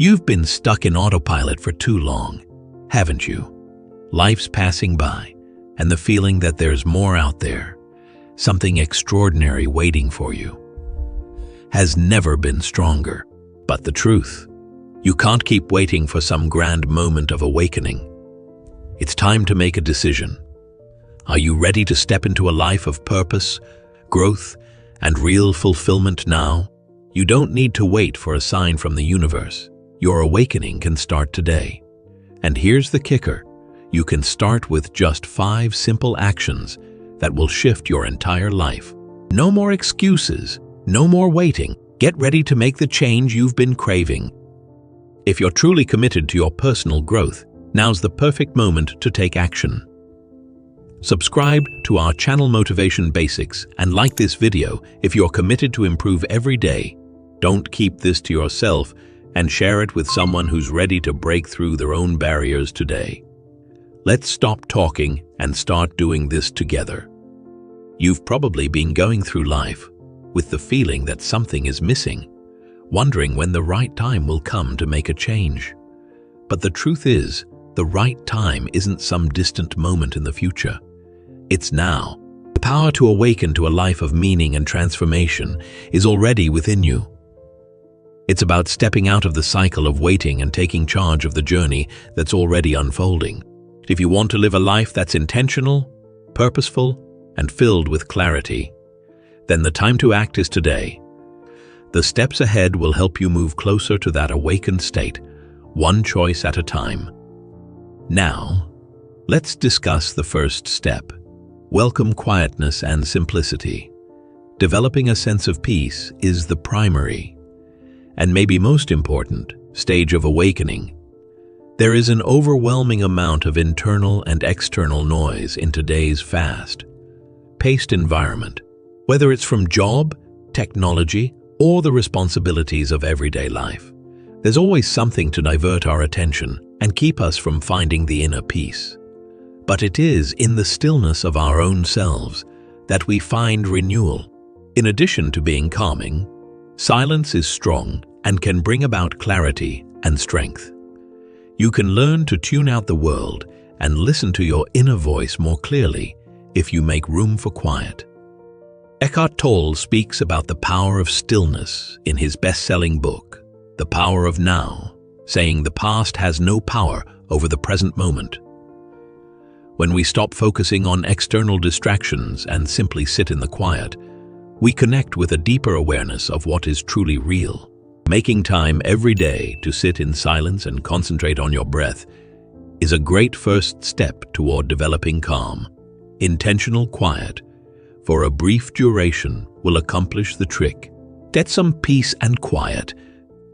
You've been stuck in autopilot for too long, haven't you? Life's passing by, and the feeling that there's more out there, something extraordinary waiting for you, has never been stronger. But the truth, you can't keep waiting for some grand moment of awakening. It's time to make a decision. Are you ready to step into a life of purpose, growth, and real fulfillment now? You don't need to wait for a sign from the universe. Your awakening can start today. And here's the kicker. You can start with just 5 simple actions that will shift your entire life. No more excuses, no more waiting. Get ready to make the change you've been craving. If you're truly committed to your personal growth, now's the perfect moment to take action. Subscribe to our channel Motivation Basics and like this video if you're committed to improve every day. Don't keep this to yourself and share it with someone who's ready to break through their own barriers today. Let's stop talking and start doing this together. You've probably been going through life with the feeling that something is missing, wondering when the right time will come to make a change. But the truth is, the right time isn't some distant moment in the future. It's now. The power to awaken to a life of meaning and transformation is already within you. It's about stepping out of the cycle of waiting and taking charge of the journey that's already unfolding. If you want to live a life that's intentional, purposeful, and filled with clarity, then the time to act is today. The steps ahead will help you move closer to that awakened state, one choice at a time. Now, let's discuss the first step. Welcome quietness and simplicity. Developing a sense of peace is the primary, and maybe most important, stage of awakening. There is an overwhelming amount of internal and external noise in today's fast-paced environment. Whether it's from job, technology, or the responsibilities of everyday life, there's always something to divert our attention and keep us from finding the inner peace. But it is in the stillness of our own selves that we find renewal. In addition to being calming, silence is strong and can bring about clarity and strength. You can learn to tune out the world and listen to your inner voice more clearly if you make room for quiet. Eckhart Tolle speaks about the power of stillness in his best-selling book, The Power of Now, saying the past has no power over the present moment. When we stop focusing on external distractions and simply sit in the quiet, we connect with a deeper awareness of what is truly real. Making time every day to sit in silence and concentrate on your breath is a great first step toward developing calm. Intentional quiet for a brief duration will accomplish the trick. Get some peace and quiet.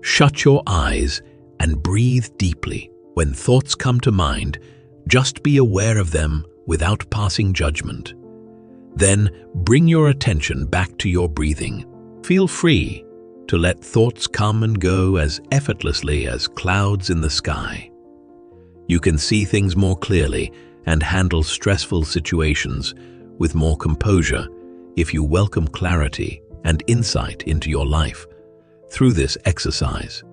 Shut your eyes and breathe deeply. When thoughts come to mind, just be aware of them without passing judgment. Then bring your attention back to your breathing. Feel free to let thoughts come and go as effortlessly as clouds in the sky. You can see things more clearly and handle stressful situations with more composure if you welcome clarity and insight into your life through this exercise.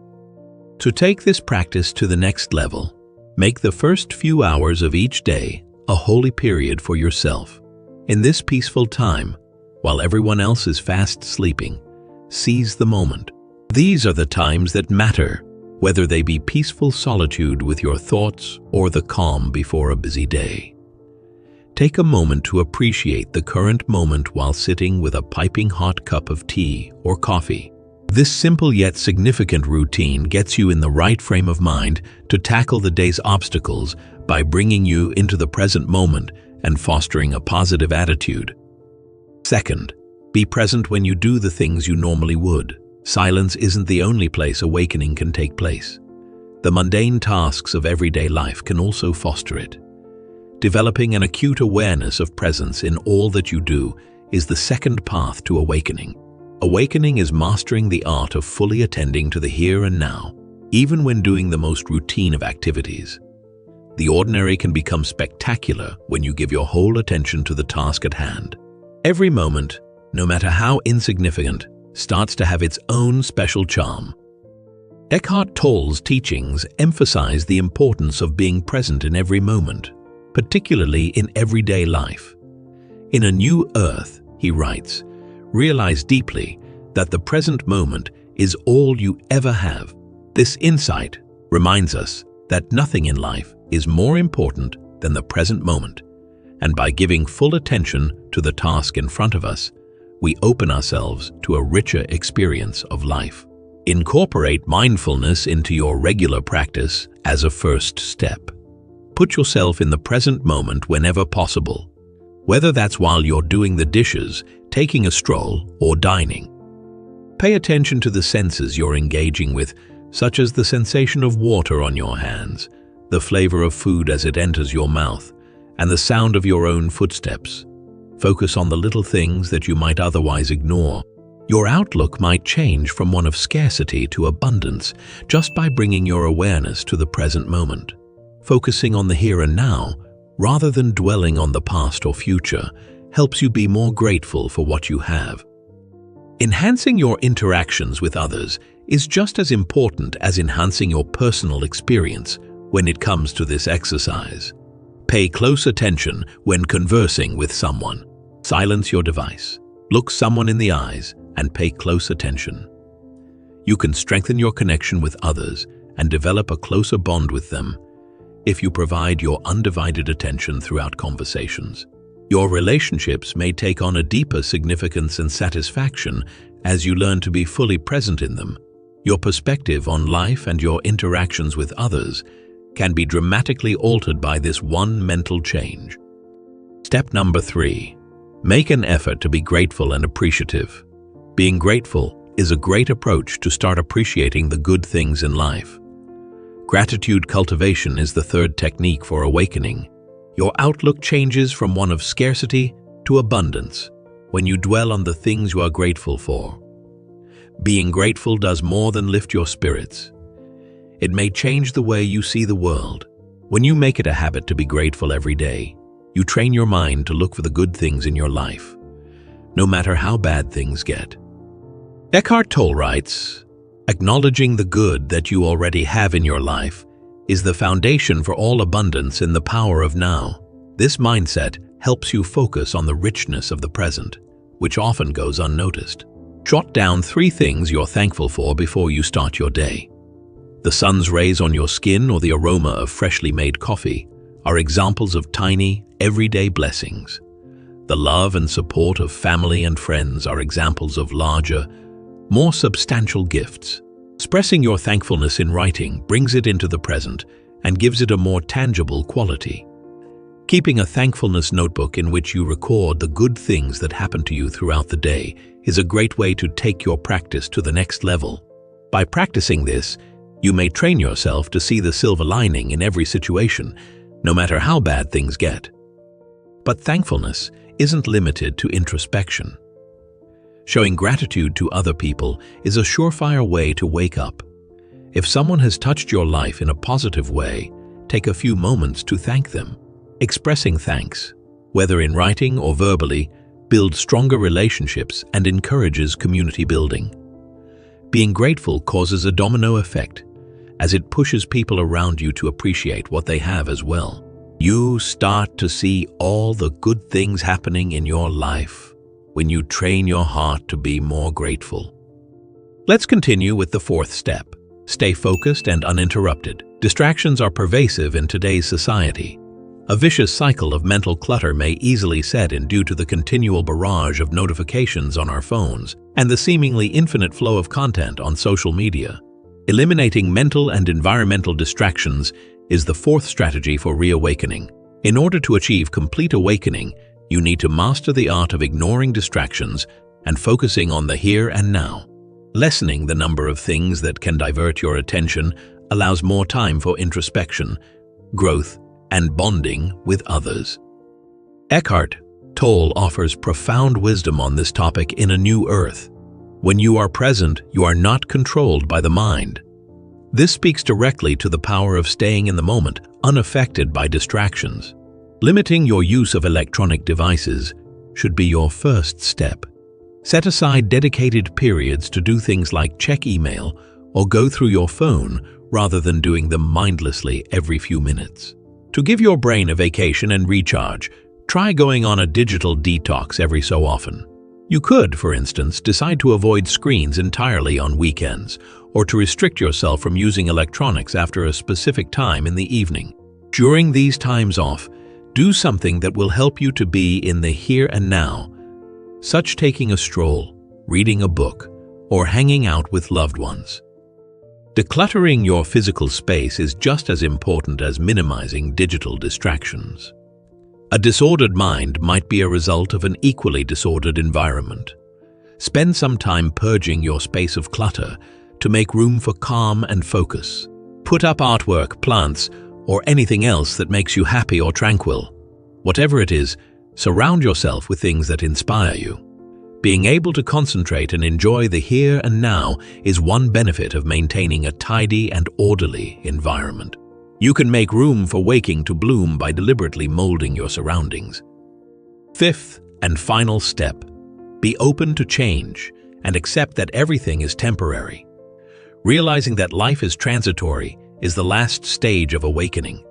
To take this practice to the next level, make the first few hours of each day a holy period for yourself. In this peaceful time, while everyone else is fast sleeping, seize the moment. These are the times that matter, whether they be peaceful solitude with your thoughts or the calm before a busy day. Take a moment to appreciate the current moment while sitting with a piping hot cup of tea or coffee. This simple yet significant routine gets you in the right frame of mind to tackle the day's obstacles by bringing you into the present moment and fostering a positive attitude. Second, be present when you do the things you normally would. Silence isn't the only place awakening can take place. The mundane tasks of everyday life can also foster it. Developing an acute awareness of presence in all that you do is the second path to awakening. Awakening is mastering the art of fully attending to the here and now, even when doing the most routine of activities. The ordinary can become spectacular when you give your whole attention to the task at hand. Every moment, no matter how insignificant, starts to have its own special charm. Eckhart Tolle's teachings emphasize the importance of being present in every moment, particularly in everyday life. In A New Earth, he writes, "Realize deeply that the present moment is all you ever have." This insight reminds us that nothing in life is more important than the present moment, and by giving full attention to the task in front of us, we open ourselves to a richer experience of life. Incorporate mindfulness into your regular practice as a first step. Put yourself in the present moment whenever possible, whether that's while you're doing the dishes, taking a stroll, or dining. Pay attention to the senses you're engaging with, such as the sensation of water on your hands, the flavor of food as it enters your mouth, and the sound of your own footsteps. Focus on the little things that you might otherwise ignore. Your outlook might change from one of scarcity to abundance just by bringing your awareness to the present moment. Focusing on the here and now, rather than dwelling on the past or future, helps you be more grateful for what you have. Enhancing your interactions with others is just as important as enhancing your personal experience when it comes to this exercise. Pay close attention when conversing with someone. Silence your device. Look someone in the eyes and pay close attention. You can strengthen your connection with others and develop a closer bond with them if you provide your undivided attention throughout conversations. Your relationships may take on a deeper significance and satisfaction as you learn to be fully present in them. Your perspective on life and your interactions with others can be dramatically altered by this one mental change. Step number 3. Make an effort to be grateful and appreciative. Being grateful is a great approach to start appreciating the good things in life. Gratitude cultivation is the third technique for awakening. Your outlook changes from one of scarcity to abundance when you dwell on the things you are grateful for. Being grateful does more than lift your spirits. It may change the way you see the world. When you make it a habit to be grateful every day, you train your mind to look for the good things in your life, no matter how bad things get. Eckhart Tolle writes, "Acknowledging the good that you already have in your life is the foundation for all abundance in the power of now." This mindset helps you focus on the richness of the present, which often goes unnoticed. Jot down 3 things you're thankful for before you start your day. The sun's rays on your skin or the aroma of freshly made coffee are examples of tiny, everyday blessings. The love and support of family and friends are examples of larger, more substantial gifts. Expressing your thankfulness in writing brings it into the present and gives it a more tangible quality. Keeping a thankfulness notebook in which you record the good things that happen to you throughout the day is a great way to take your practice to the next level. By practicing this, you may train yourself to see the silver lining in every situation, no matter how bad things get. But thankfulness isn't limited to introspection. Showing gratitude to other people is a surefire way to wake up. If someone has touched your life in a positive way, take a few moments to thank them. Expressing thanks, whether in writing or verbally, builds stronger relationships and encourages community building. Being grateful causes a domino effect, as it pushes people around you to appreciate what they have as well. You start to see all the good things happening in your life when you train your heart to be more grateful. Let's continue with the 4th step. Stay focused and uninterrupted. Distractions are pervasive in today's society. A vicious cycle of mental clutter may easily set in due to the continual barrage of notifications on our phones and the seemingly infinite flow of content on social media. Eliminating mental and environmental distractions is the 4th strategy for reawakening. In order to achieve complete awakening, you need to master the art of ignoring distractions and focusing on the here and now. Lessening the number of things that can divert your attention allows more time for introspection, growth, and bonding with others. Eckhart Tolle offers profound wisdom on this topic in A New Earth. When you are present, you are not controlled by the mind. This speaks directly to the power of staying in the moment, unaffected by distractions. Limiting your use of electronic devices should be your first step. Set aside dedicated periods to do things like check email or go through your phone rather than doing them mindlessly every few minutes. To give your brain a vacation and recharge, try going on a digital detox every so often. You could, for instance, decide to avoid screens entirely on weekends, or to restrict yourself from using electronics after a specific time in the evening. During these times off, do something that will help you to be in the here and now, such taking a stroll, reading a book, or hanging out with loved ones. Decluttering your physical space is just as important as minimizing digital distractions. A disordered mind might be a result of an equally disordered environment. Spend some time purging your space of clutter to make room for calm and focus. Put up artwork, plants, or anything else that makes you happy or tranquil. Whatever it is, surround yourself with things that inspire you. Being able to concentrate and enjoy the here and now is one benefit of maintaining a tidy and orderly environment. You can make room for waking to bloom by deliberately molding your surroundings. Fifth and final step, be open to change and accept that everything is temporary. Realizing that life is transitory is the last stage of awakening.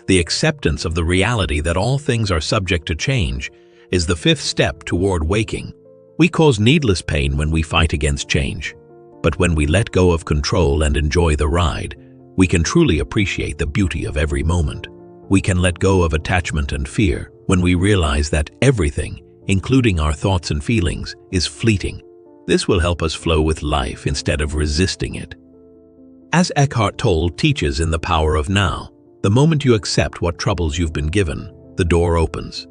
The acceptance of the reality that all things are subject to change is the fifth step toward waking. We cause needless pain when we fight against change, but when we let go of control and enjoy the ride, we can truly appreciate the beauty of every moment. We can let go of attachment and fear when we realize that everything, including our thoughts and feelings, is fleeting. This will help us flow with life instead of resisting it. As Eckhart Tolle teaches in The Power of Now, the moment you accept what troubles you've been given, the door opens.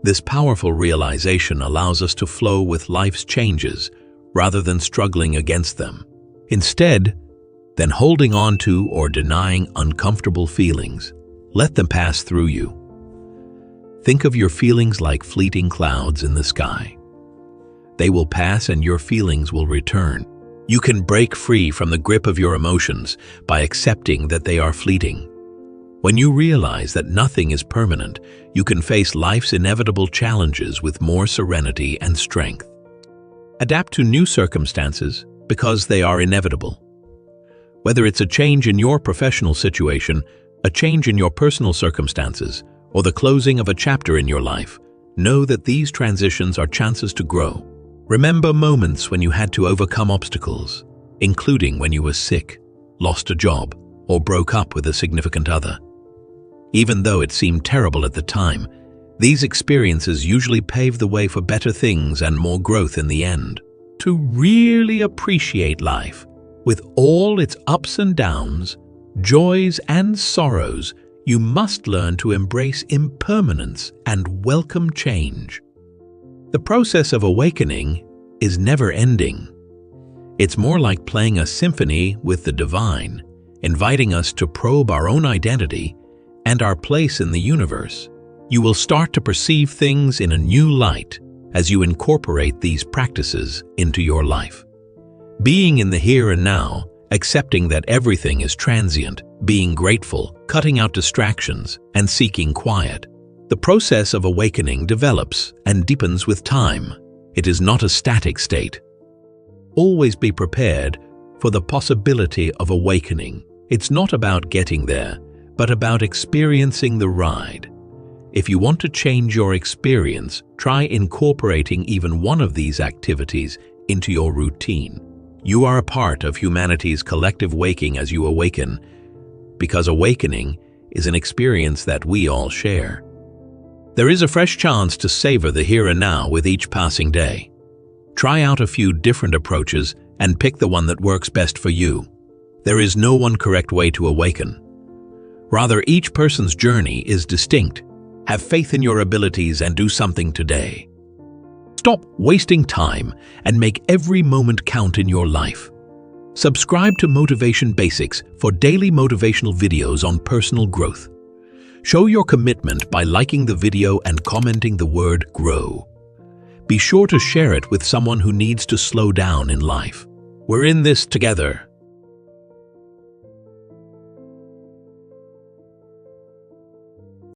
This powerful realization allows us to flow with life's changes rather than struggling against them. Instead, than holding on to or denying uncomfortable feelings, let them pass through you. Think of your feelings like fleeting clouds in the sky. They will pass and your feelings will return. You can break free from the grip of your emotions by accepting that they are fleeting. When you realize that nothing is permanent, you can face life's inevitable challenges with more serenity and strength. Adapt to new circumstances because they are inevitable. Whether it's a change in your professional situation, a change in your personal circumstances, or the closing of a chapter in your life, know that these transitions are chances to grow. Remember moments when you had to overcome obstacles, including when you were sick, lost a job, or broke up with a significant other. Even though it seemed terrible at the time, these experiences usually pave the way for better things and more growth in the end. To really appreciate life, with all its ups and downs, joys and sorrows, you must learn to embrace impermanence and welcome change. The process of awakening is never ending. It's more like playing a symphony with the divine, inviting us to probe our own identity and our place in the universe. You will start to perceive things in a new light as you incorporate these practices into your life. Being in the here and now, accepting that everything is transient, being grateful, cutting out distractions, and seeking quiet. The process of awakening develops and deepens with time. It is not a static state. Always be prepared for the possibility of awakening. It's not about getting there, but about experiencing the ride. If you want to change your experience, try incorporating even one of these activities into your routine. You are a part of humanity's collective waking as you awaken, because awakening is an experience that we all share. There is a fresh chance to savor the here and now with each passing day. Try out a few different approaches and pick the one that works best for you. There is no one correct way to awaken. Rather, each person's journey is distinct. Have faith in your abilities and do something today. Stop wasting time and make every moment count in your life. Subscribe to Motivation Basics for daily motivational videos on personal growth. Show your commitment by liking the video and commenting the word GROW. Be sure to share it with someone who needs to slow down in life. We're in this together.